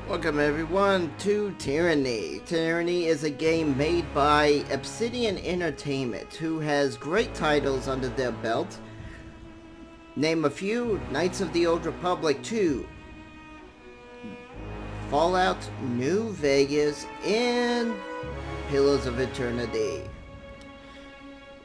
Welcome everyone to Tyranny. Tyranny is a game made by Obsidian Entertainment, who has great titles under their belt. Name a few: Knights of the Old Republic 2, Fallout New Vegas, and Pillars of Eternity.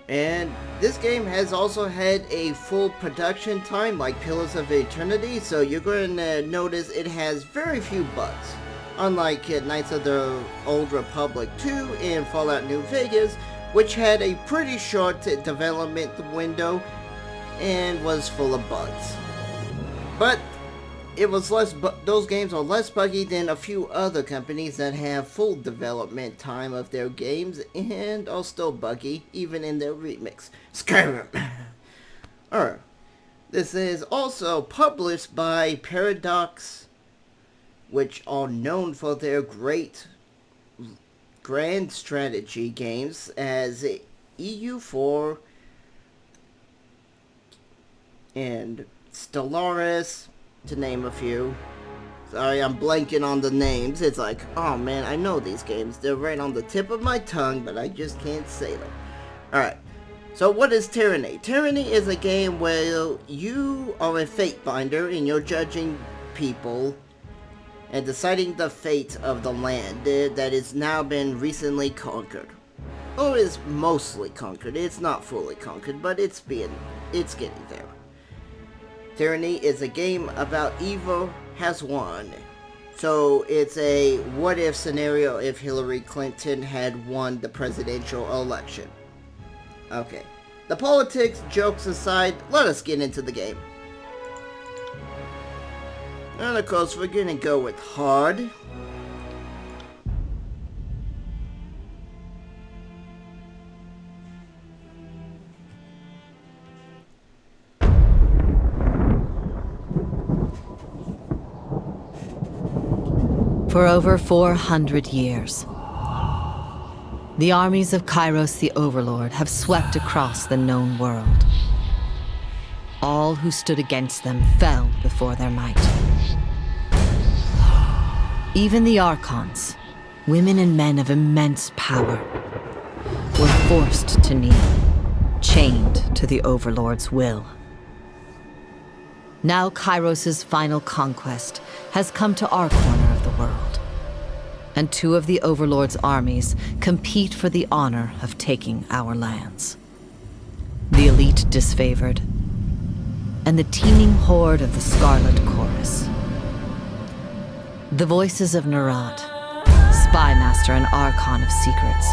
And this game has also had a full production time like Pillars of Eternity, so you're going to notice it has very few bugs. Unlike Knights of the Old Republic 2 and Fallout New Vegas, which had a pretty short development window and was full of bugs. But it was those games are less buggy than a few other companies that have full development time of their games and are still buggy even in their remix. Skyrim. Alright. This is also published by Paradox, which are known for their great grand strategy games as EU4 and Stellaris, to name a few. Sorry, I'm blanking on the names. It's like, oh man, I know these games. They're right on the tip of my tongue, but I just can't say them. Alright, so what is Tyranny? Tyranny is a game where you are a fate finder and you're judging people and deciding the fate of the land that has now been recently conquered. Or is mostly conquered. It's not fully conquered, but it's getting there. Tyranny is a game about evil has won. So it's a what if scenario if Hillary Clinton had won the presidential election. Okay. The politics, jokes aside, let us get into the game. And of course we're gonna go with hard. For over 400 years, the armies of Kairos the Overlord have swept across the known world. All who stood against them fell before their might. Even the Archons, women and men of immense power, were forced to kneel, chained to the Overlord's will. Now Kairos' final conquest has come to our corner of the world, and two of the Overlord's armies compete for the honor of taking our lands. The elite disfavored, and the teeming horde of the Scarlet Chorus. The voices of Nerat, spymaster and Archon of secrets,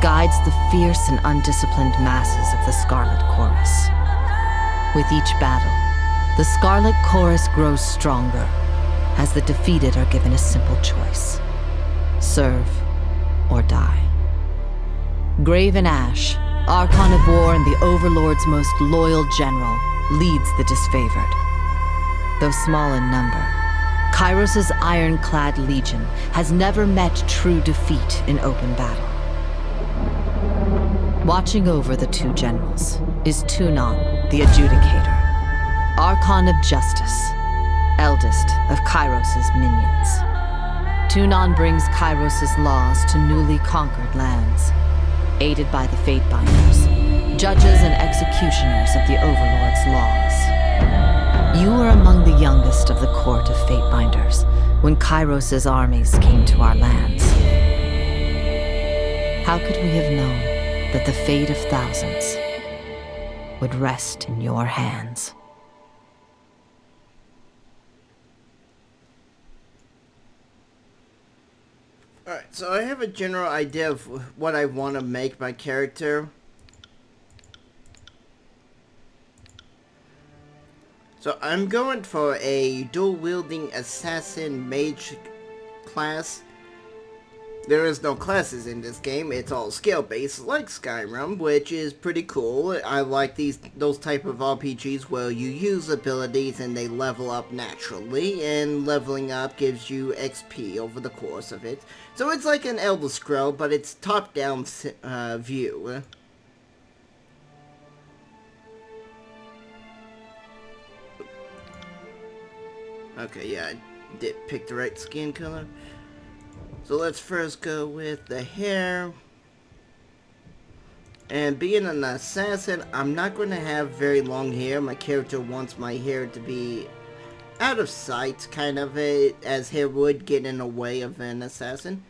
guides the fierce and undisciplined masses of the Scarlet Chorus. With each battle, the Scarlet Chorus grows stronger, as the defeated are given a simple choice: serve or die. Graven Ash, Archon of War and the Overlord's most loyal general, leads the disfavored. Though small in number, Kairos' ironclad legion has never met true defeat in open battle. Watching over the two generals is Tyranny, the Adjudicator, Archon of Justice, eldest of Kairos' minions. Tyranny brings Kairos' laws to newly conquered lands, aided by the Fatebinders, judges and executioners of the Overlord's laws. You were among the youngest of the court of Fatebinders when Kairos' armies came to our lands. How could we have known that the fate of thousands would rest in your hands? Alright, so I have a general idea of what I want to make my character. So I'm going for a dual-wielding assassin mage class. There is no classes in this game, it's all skill-based like Skyrim, which is pretty cool. I like those type of RPGs where you use abilities and they level up naturally, and leveling up gives you XP over the course of it. So it's like an Elder Scroll, but it's top-down view. Okay, yeah, Did pick the right skin color. So let's first go with the hair. And being an assassin, I'm not going to have very long hair. My character wants my hair to be out of sight, kind of, as hair would get in the way of an assassin.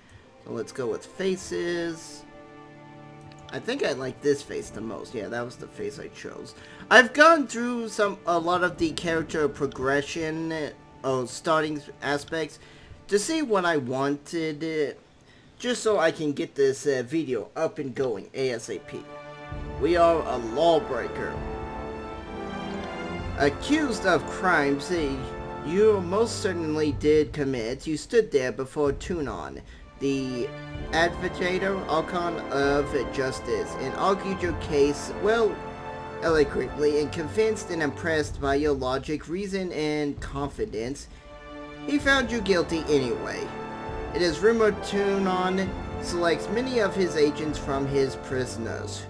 So let's go with faces. I think I like this face the most. Yeah, that was the face I chose. I've gone through a lot of the character progression, starting aspects, to see what I wanted, just so I can get this video up and going ASAP. We are a lawbreaker. Accused of crimes you most certainly did commit, you stood there before Tunon, the advocator Archon of Justice, and argued your case, well, eloquently, and convinced and impressed by your logic, reason, and confidence. He found you guilty anyway. It is rumored Tunon selects many of his agents from his prisoners.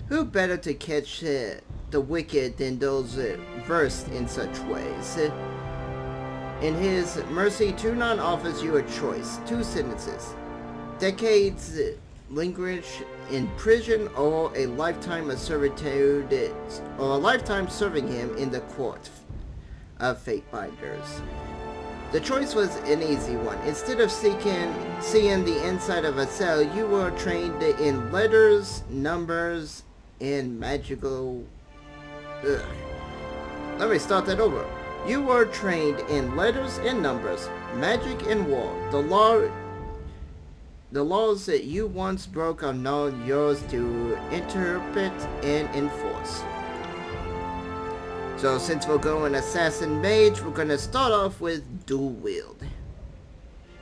Who better to catch the wicked than those versed in such ways? In his mercy, Tunon offers you a choice, 2 sentences. Decades language in prison or a lifetime of servitude, or a lifetime serving him in the court of fate binders. The choice was an easy one. Instead of seeing the inside of a cell, you were trained in letters, numbers, and magical... Let me start that over. You were trained in letters and numbers, magic and war. The laws that you once broke are now yours to interpret and enforce. So since we're going assassin mage, we're going to start off with dual wield.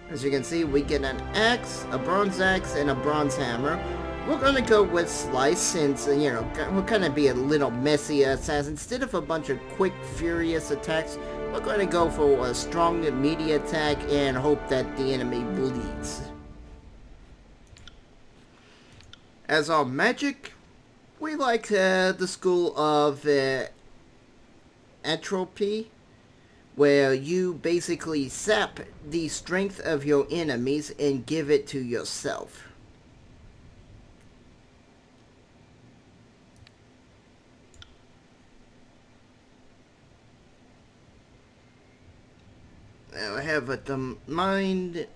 As you can see, we get an axe, a bronze axe, and a bronze hammer. We're going to go with slice since, we're going to be a little messy assassin. Instead of a bunch of quick, furious attacks, we're going to go for a strong immediate attack and hope that the enemy bleeds. As our magic, we like the school of entropy, where you basically sap the strength of your enemies and give it to yourself. Now I have the mind.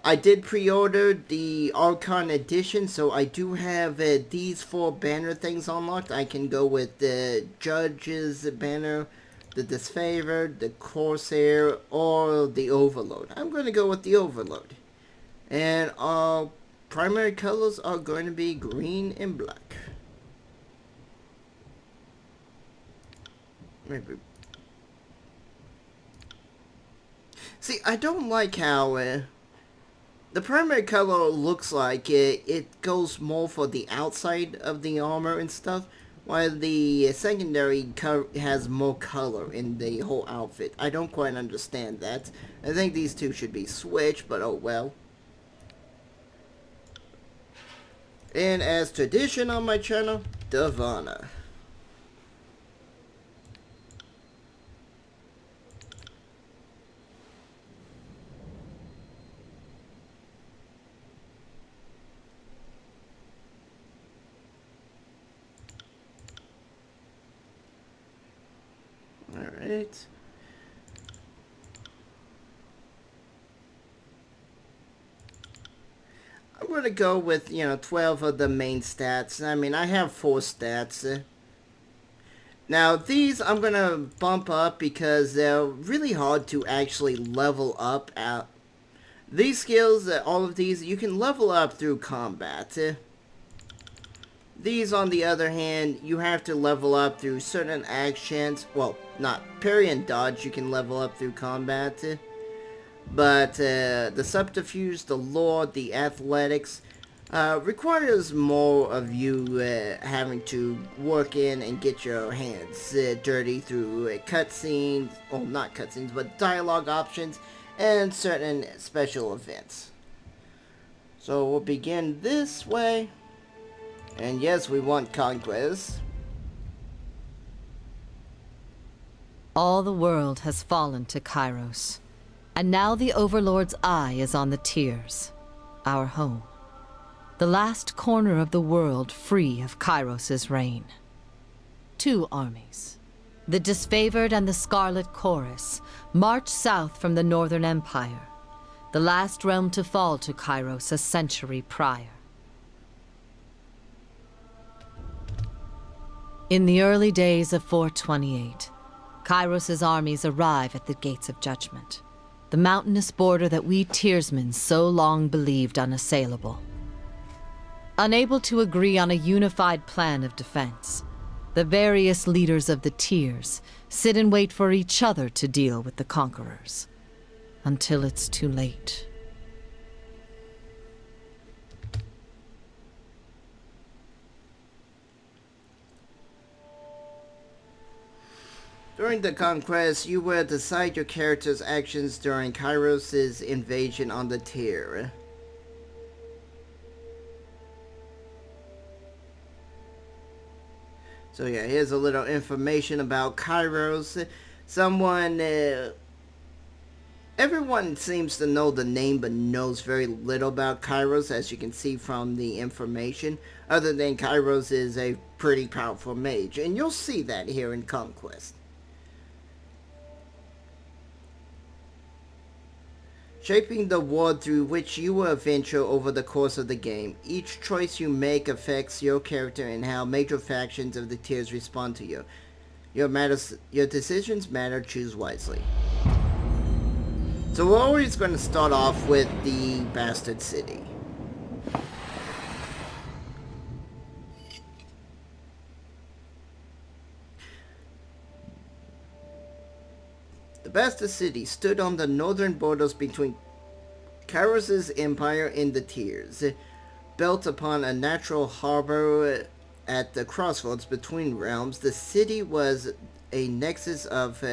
I did pre-order the Archon edition, so I do have these 4 banner things unlocked. I can go with the Judge's banner, the Disfavored, the Corsair, or the Overload. I'm going to go with the Overload. And our primary colors are going to be green and black. Maybe. See, I don't like how the primary color looks like it goes more for the outside of the armor and stuff, while the secondary has more color in the whole outfit. I don't quite understand that. I think these two should be switched, but oh well. And as tradition on my channel, Divana. Alright. I'm going to go with, 12 of the main stats. I mean, I have 4 stats. Now, these I'm going to bump up because they're really hard to actually level up at. These skills, all of these, you can level up through combat. These, on the other hand, you have to level up through certain actions. Well, not parry and dodge, you can level up through combat. But the subterfuge, the lore, the athletics requires more of you having to work in and get your hands dirty through cutscenes, well, not cutscenes, but dialogue options and certain special events. So we'll begin this way. And yes, we want conquest. All the world has fallen to Kairos. And now the Overlord's eye is on the Tears, our home. The last corner of the world free of Kairos' reign. Two armies, the Disfavored and the Scarlet Chorus, march south from the Northern Empire, the last realm to fall to Kairos a century prior. In the early days of 428, Kairos' armies arrive at the Gates of Judgment, the mountainous border that we Tearsmen so long believed unassailable. Unable to agree on a unified plan of defense, the various leaders of the Tears sit and wait for each other to deal with the conquerors, until it's too late. During the conquest, you will decide your character's actions during Kairos' invasion on the tier. So yeah, here's a little information about Kairos. Everyone seems to know the name but knows very little about Kairos, as you can see from the information, other than Kairos is a pretty powerful mage, and you'll see that here in Conquest. Shaping the world through which you will adventure over the course of the game. Each choice you make affects your character and how major factions of the tiers respond to you. Your decisions matter, choose wisely. So we're always going to start off with the Bastard City. The Bastard City stood on the northern borders between Kairos' empire and the Tears. Built upon a natural harbor at the crossroads between realms, the city was a nexus of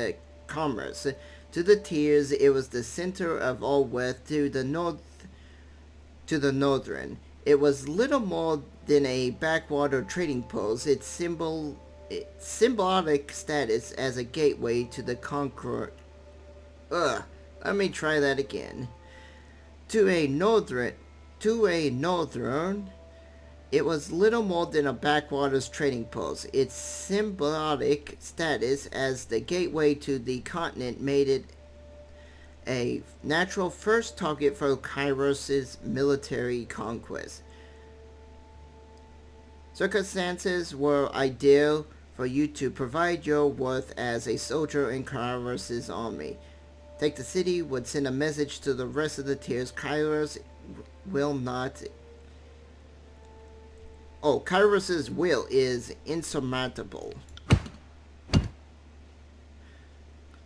commerce. To the Tears, it was the center of all wealth. To the northern, it was little more than a backwater trading post. Its symbolic status as a gateway to the conqueror. Let me try that again. To a northern, it was little more than a backwaters trading post. Its symbolic status as the gateway to the continent made it a natural first target for Kairos' military conquest. Circumstances were ideal for you to provide your worth as a soldier in Kairos' army. Take the city would send a message to the rest of the tiers. Kairos' will is insurmountable.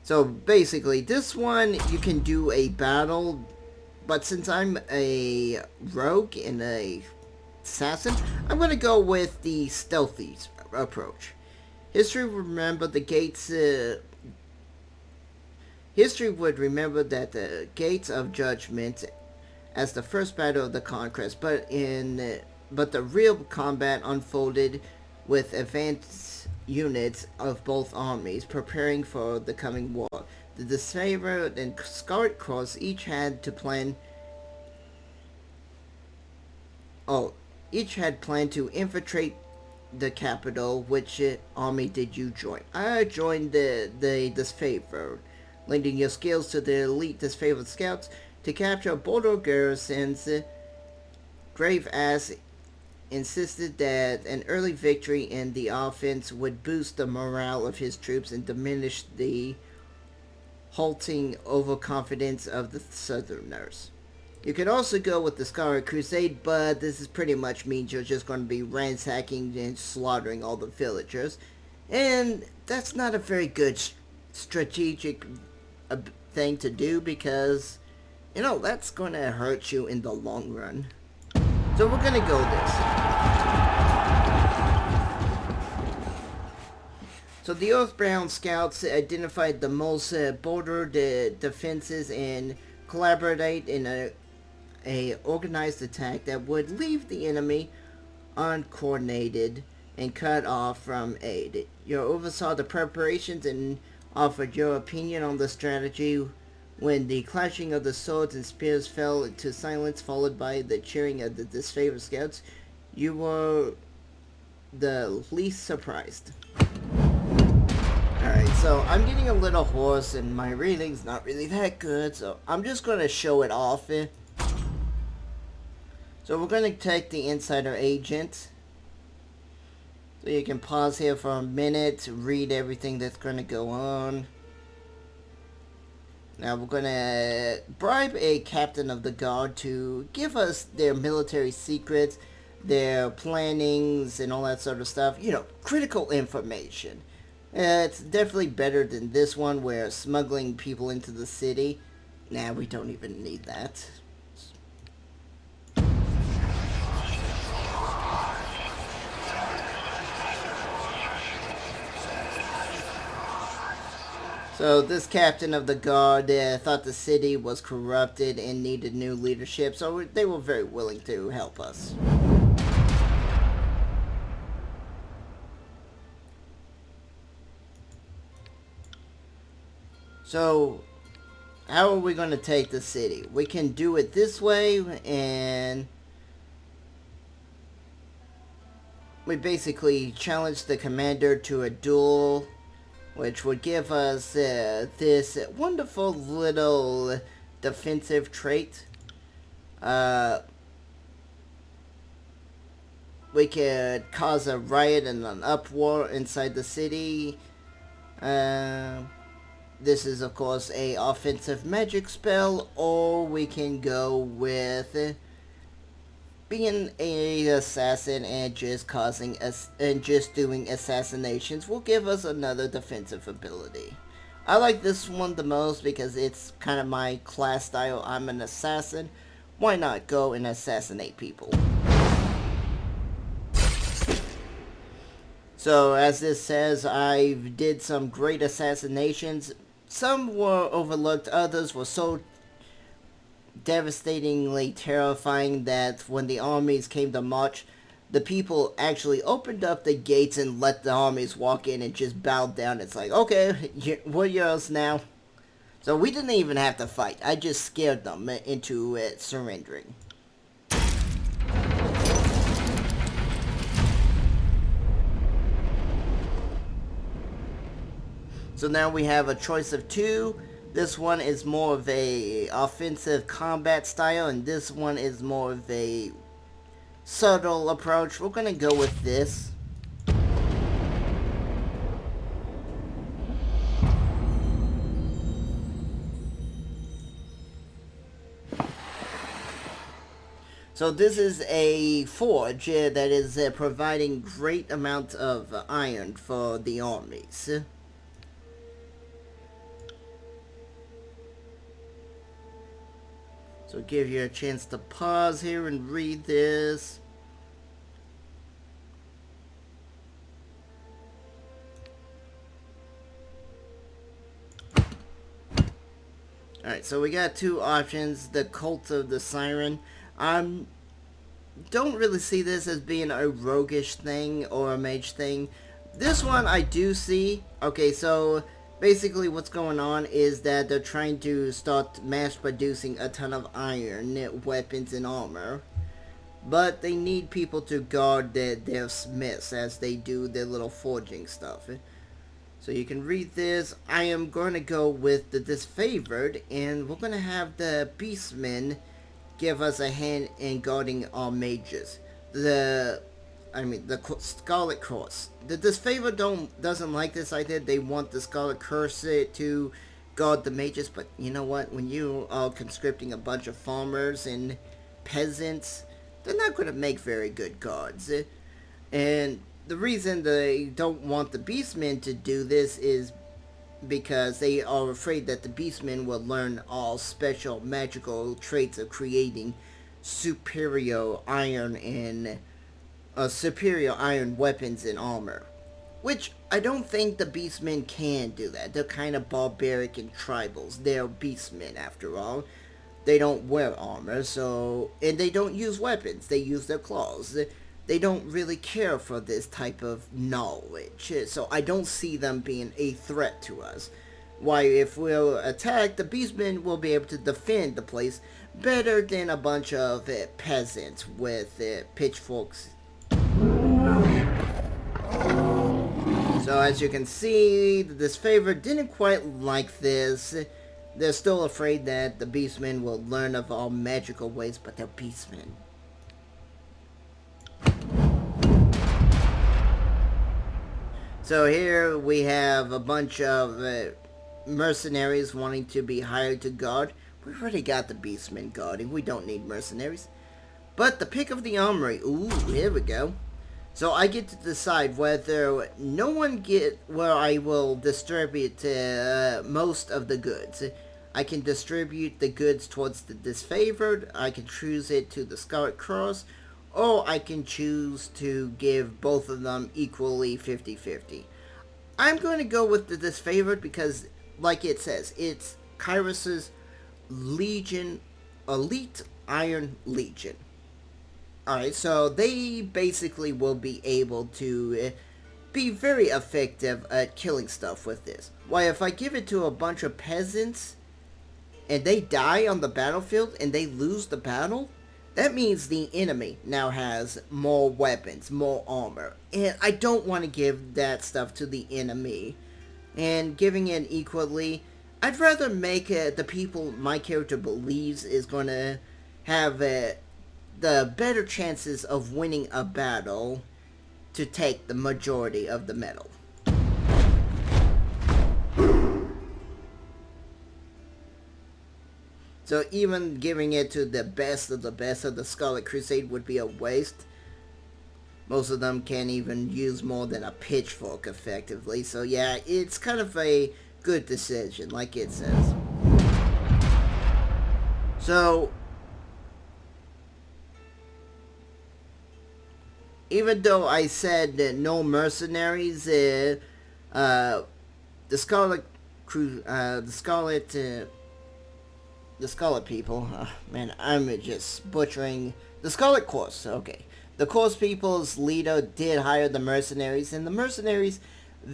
So basically, this one you can do a battle, but since I'm a rogue and a assassin, I'm going to go with the stealthy approach. History would remember that the Gates of Judgment as the first battle of the conquest, but the real combat unfolded with advanced units of both armies preparing for the coming war. The Disfavored and Scarlet Cross each had planned to infiltrate the capital. Which army did you join? I joined the Disfavored, lending your skills to the elite Disfavored scouts to capture border garrisons. Grave Ass insisted that an early victory in the offense would boost the morale of his troops and diminish the halting overconfidence of the Southerners. You could also go with the Scarlet Crusade, but this is pretty much means you're just going to be ransacking and slaughtering all the villagers, and that's not a very good strategic thing to do, because that's going to hurt you in the long run. So we're going to go this. So the Earthbound Scouts identified the most border defenses and collaborate in a organized attack that would leave the enemy uncoordinated and cut off from aid. You oversaw the preparations and offered your opinion on the strategy When the clashing of the swords and spears fell into silence, followed by the cheering of the disfavored scouts, you were the least surprised. Alright, so I'm getting a little hoarse and my reading's not really that good, so I'm just going to show it off. So we're going to take the insider agent. So you can pause here for a minute, read everything that's going to go on. Now we're going to bribe a captain of the guard to give us their military secrets, their plannings, and all that sort of stuff. You know, critical information. It's definitely better than this one where smuggling people into the city. Nah, we don't even need that. So this captain of the guard thought the city was corrupted and needed new leadership, so they were very willing to help us. So, how are we going to take the city? We can do it this way, and we basically challenge the commander to a duel, which would give us this wonderful little defensive trait. We could cause a riot and an uproar inside the city. This is, of course, a offensive magic spell, or we can go with being an assassin and just doing assassinations will give us another defensive ability. I like this one the most because it's kind of my class style. I'm an assassin. Why not go and assassinate people? So, as this says, I did some great assassinations. Some were overlooked, others were so devastatingly terrifying that when the armies came to march, the people actually opened up the gates and let the armies walk in and just bowed down. It's like, okay, we're yours now. So we didn't even have to fight. I just scared them into surrendering. So now we have a choice of two. This one is more of a offensive combat style, and this one is more of a subtle approach. We're gonna go with this. So this is a forge that is providing great amount of iron for the armies. So give you a chance to pause here and read this. Alright, so we got two options. The Cult of the Siren. Don't really see this as being a roguish thing or a mage thing. This one I do see. Okay, so basically what's going on is that they're trying to start mass producing a ton of iron, weapons, and armor. But they need people to guard their smiths as they do their little forging stuff. So you can read this. I am going to go with the disfavored, and we're going to have the beastmen give us a hand in guarding our mages. The Scarlet Cross. The disfavored doesn't like this idea. They want the Scarlet Curse to guard the mages, but you know what? When you are conscripting a bunch of farmers and peasants, they're not going to make very good guards. And the reason they don't want the beastmen to do this is because they are afraid that the beastmen will learn all special magical traits of creating superior iron weapons and armor. Which I don't think the beastmen can do that. They're kind of barbaric and tribals. They're beastmen after all. They don't wear armor, and they don't use weapons. They use their claws. They don't really care for this type of knowledge. So I don't see them being a threat to us. Why, if we'll attack, the beastmen will be able to defend the place better than a bunch of peasants with pitchforks. So as you can see, the disfavored didn't quite like this. They're still afraid that the beastmen will learn of all magical ways, but they're beastmen. So here we have a bunch of mercenaries wanting to be hired to guard. We've already got the beastmen guarding. We don't need mercenaries. But the pick of the armory. Ooh, here we go. So I get to decide whether no one where I will distribute most of the goods. I can distribute the goods towards the disfavored. I can choose it to the Scarlet Cross. Or I can choose to give both of them equally 50-50. I'm going to go with the disfavored because, like it says, it's Kyros's Legion, Elite Iron Legion. Alright, so they basically will be able to be very effective at killing stuff with this. Why, if I give it to a bunch of peasants and they die on the battlefield and they lose the battle, that means the enemy now has more weapons, more armor. And I don't want to give that stuff to the enemy. And giving it equally, I'd rather make the people my character believes is going to have the better chances of winning a battle to take the majority of the metal. So even giving it to the best of the Scarlet Crusade would be a waste. Most of them can't even use more than a pitchfork effectively. So yeah, it's kind of a good decision, like it says. So even though I said that no mercenaries, the Scarlet people, man, I'm just butchering the Scarlet Course. Okay, the Course people's leader did hire the mercenaries, and the mercenaries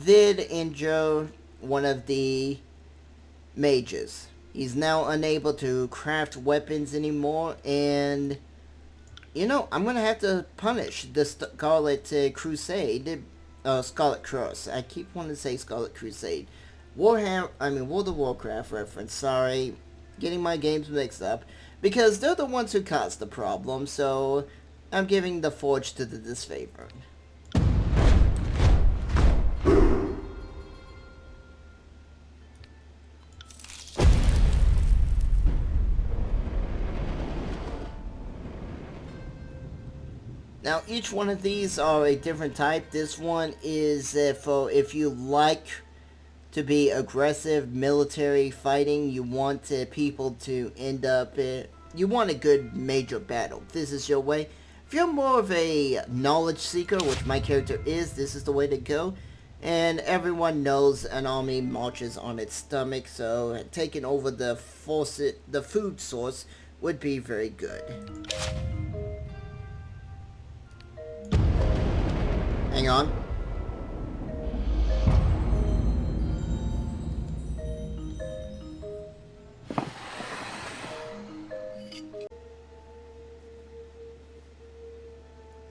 did injure one of the mages. He's now unable to craft weapons anymore, and you know, I'm gonna have to punish the Scarlet Crusade, Scarlet Cross. I keep wanting to say Scarlet Crusade. World of Warcraft reference. Sorry, getting my games mixed up because they're the ones who caused the problem. So I'm giving the Forge to the disfavored. Now, each one of these are a different type. This one is for if you like to be aggressive military fighting, you want people to end up... you want a good major battle. This is your way. If you're more of a knowledge seeker, which my character is, this is the way to go. And everyone knows an army marches on its stomach, so taking over the food source would be very good. Hang on.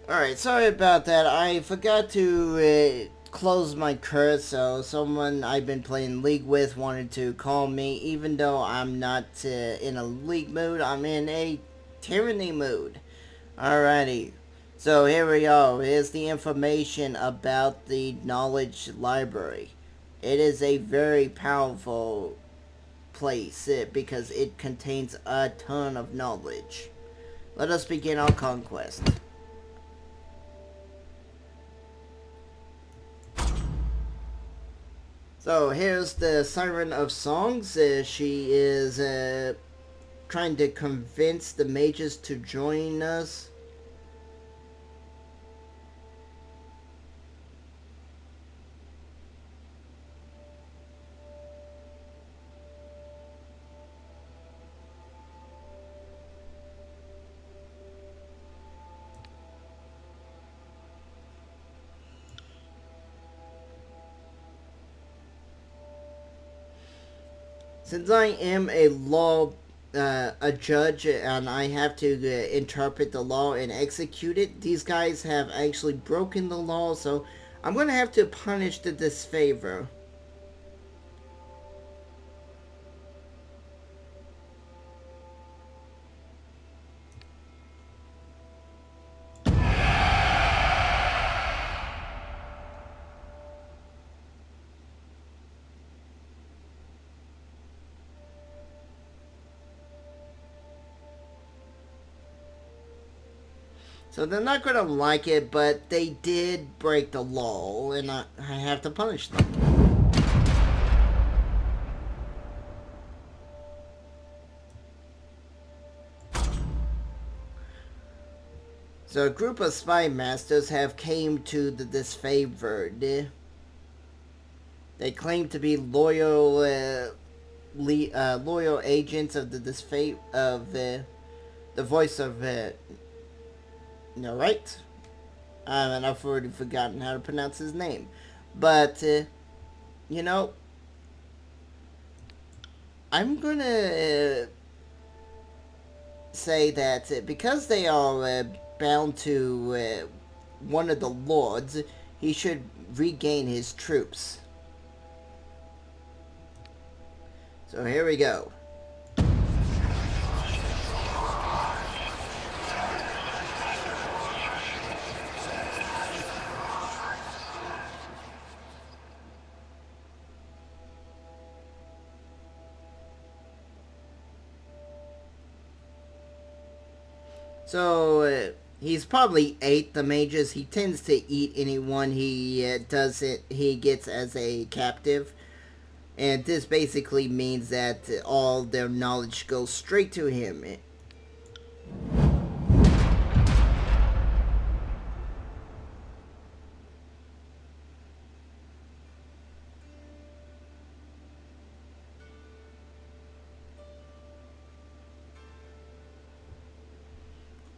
Alright, sorry about that. I forgot to close my curse, so someone I've been playing League with wanted to call me. Even though I'm not in a League mood, I'm in a Tyranny mood. Alrighty. So here we are. Here's the information about the Knowledge Library. It is a very powerful place because it contains a ton of knowledge. Let us begin our conquest. So here's the Siren of Songs. She is trying to convince the mages to join us. Since I am a judge, and I have to interpret the law and execute it, these guys have actually broken the law, so I'm gonna have to punish the disfavor. So they're not gonna like it, but they did break the law, and I have to punish them. So a group of spy masters have came to the disfavored. They claim to be loyal agents of the the voice of no, right? And I've already forgotten how to pronounce his name, but you know, I'm gonna say that because they are bound to one of the lords, he should regain his troops. So here we go. So he's probably ate the mages. He tends to eat anyone he gets as a captive. And this basically means that all their knowledge goes straight to him.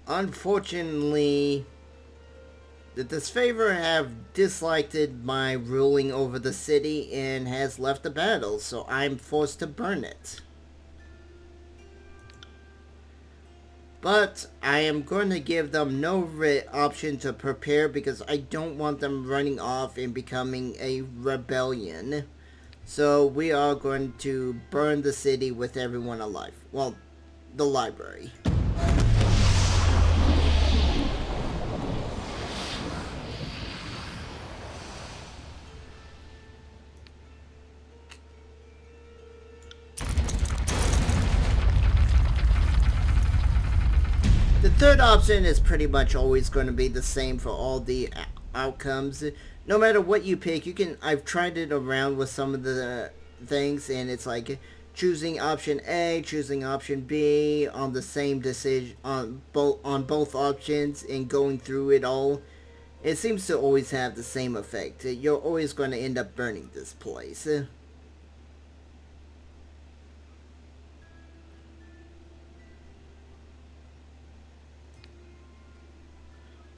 Unfortunately, the disfavor have disliked my ruling over the city and has left the battle, so I'm forced to burn it. But I am going to give them no option to prepare because I don't want them running off and becoming a rebellion. So we are going to burn the city with everyone alive. Well, the library. The third option is pretty much always going to be the same for all the outcomes. No matter what you pick, you can. I've tried it around with some of the things, and it's like choosing option A, choosing option B on the same decision on both options, and going through it all. It seems to always have the same effect. You're always going to end up burning this place.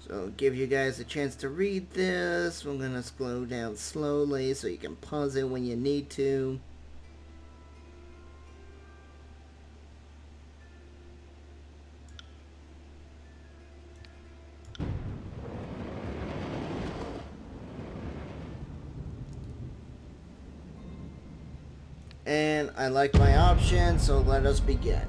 So give you guys a chance to read this. I'm going to scroll down slowly so you can pause it when you need to. And I like my option, so let us begin.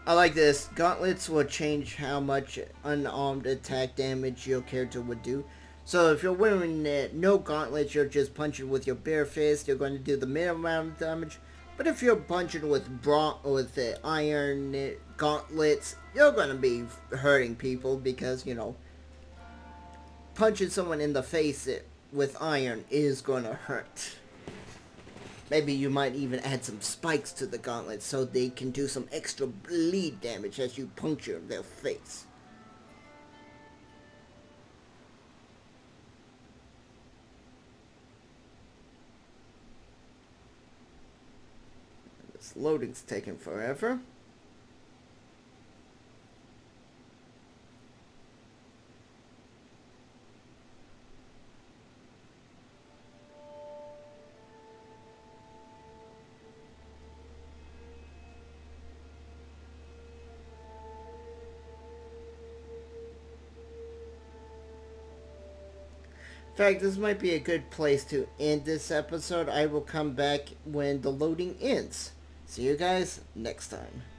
I like this. Gauntlets will change how much unarmed attack damage your character would do. So if you're wearing no gauntlets, you're just punching with your bare fist, you're going to do the minimum amount of damage. But if you're punching with iron gauntlets, you're going to be hurting people because, you know, punching someone in the face with iron is going to hurt. Maybe you might even add some spikes to the gauntlet so they can do some extra bleed damage as you puncture their face. This loading's taking forever. In fact, this might be a good place to end this episode. I will come back when the loading ends. See you guys next time.